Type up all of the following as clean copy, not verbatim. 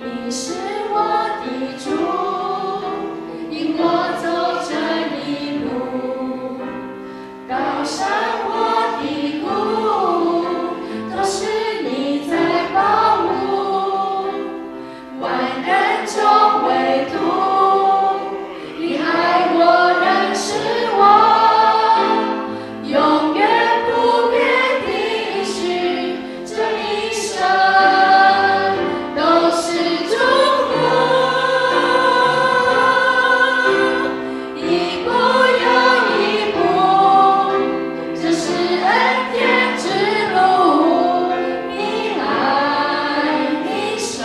你是我的主，引我走这一路，高山或低谷，都是你在保护。万人中唯独你爱我，认识我，永远不变的应许，这一生都是祝福。一步又一步，这是恩典之路。你爱你手，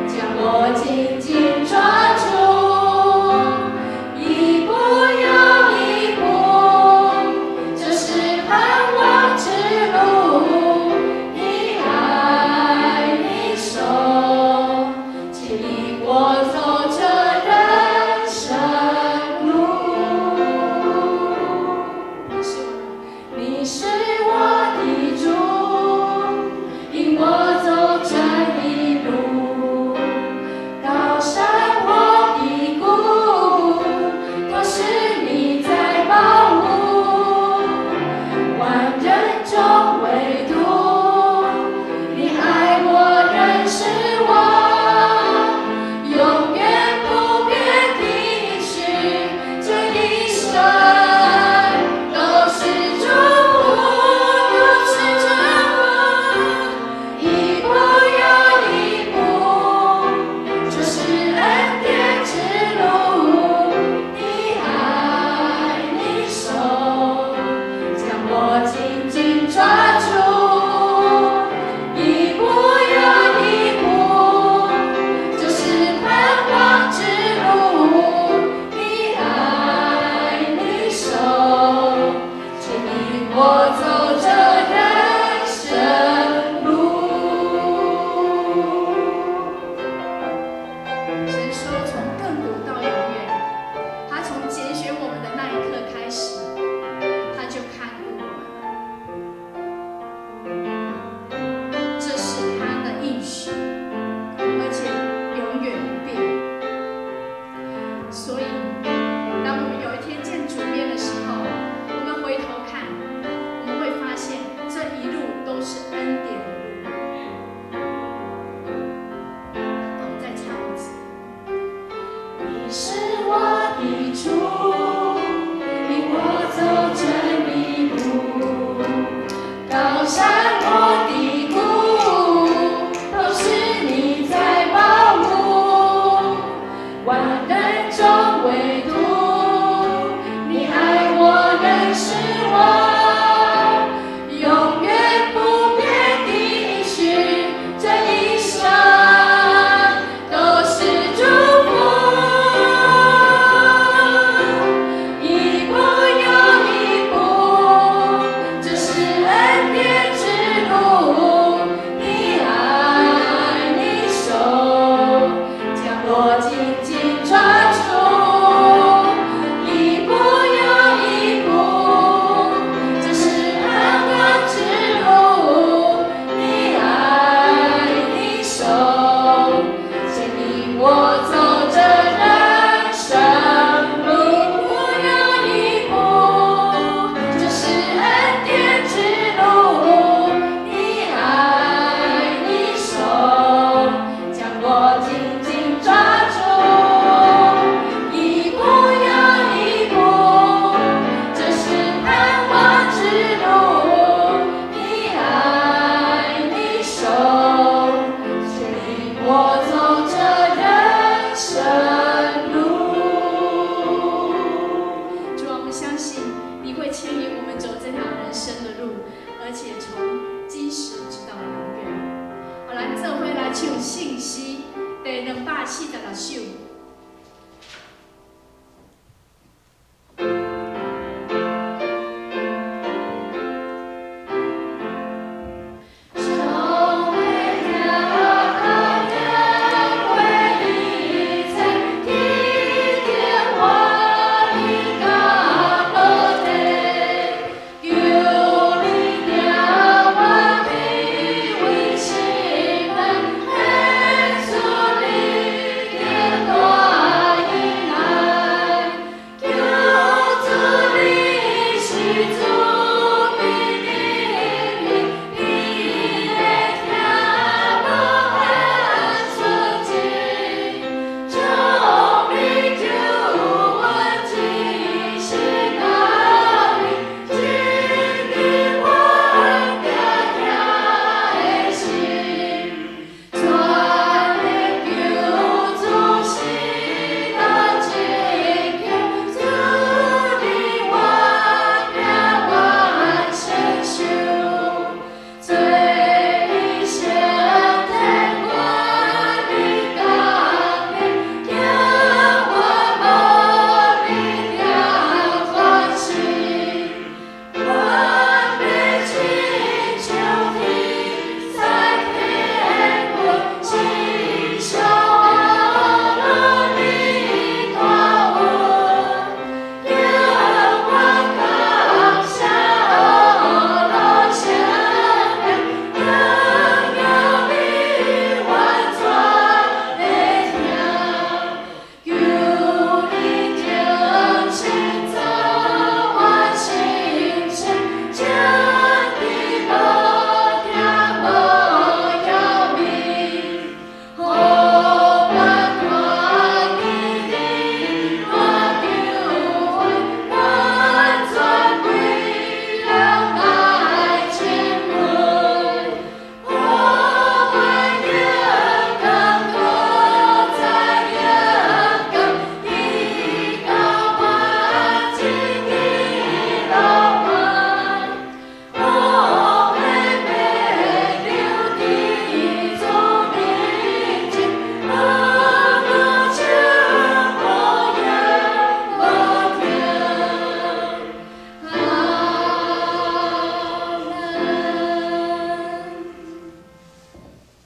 将我紧紧抓住。一步又一步，这是盼望之路。你爱你手，牵引我走这人生路。你是我的主，引我走这一路，高山或低谷，都是你在保护。万人中唯独你爱我，认识我，永远不变的应许，这一生都是祝福，都是祝福。一步又一步，这是恩典之路。你爱你手，将我紧紧抓住。一步又一步，这是盼望之路。你爱你手，牵引我走这人生路。神说，从亘古到永远，他从拣选我们的那一刻开始，他就看顾我们。这是他的应许，而且永远不变。所以，当我们有一天见主面的时候，我们回头看，我们会发现这一路都是恩典的路。我们再唱一次。你是我的主，引我走这一路，高山或低谷，都是你在保护。万人中唯独你爱我，认识我，永远不变的应许，这一生都是祝福。一步又一步，这是恩典之路。你爱你手，将我紧紧抓住。一步又一步，这是盼望之路。你爱你手，牵引我走这人生路。一步又一步，这是恩典之路。你爱你手，将我紧紧抓住。一步又一步，这是盼望之路。你爱你手，牵引我走这人生路。主啊，我们相信你会牵引我们走这条人生的路，而且从今时直到永远。好，咱做伙来唱信息第246首。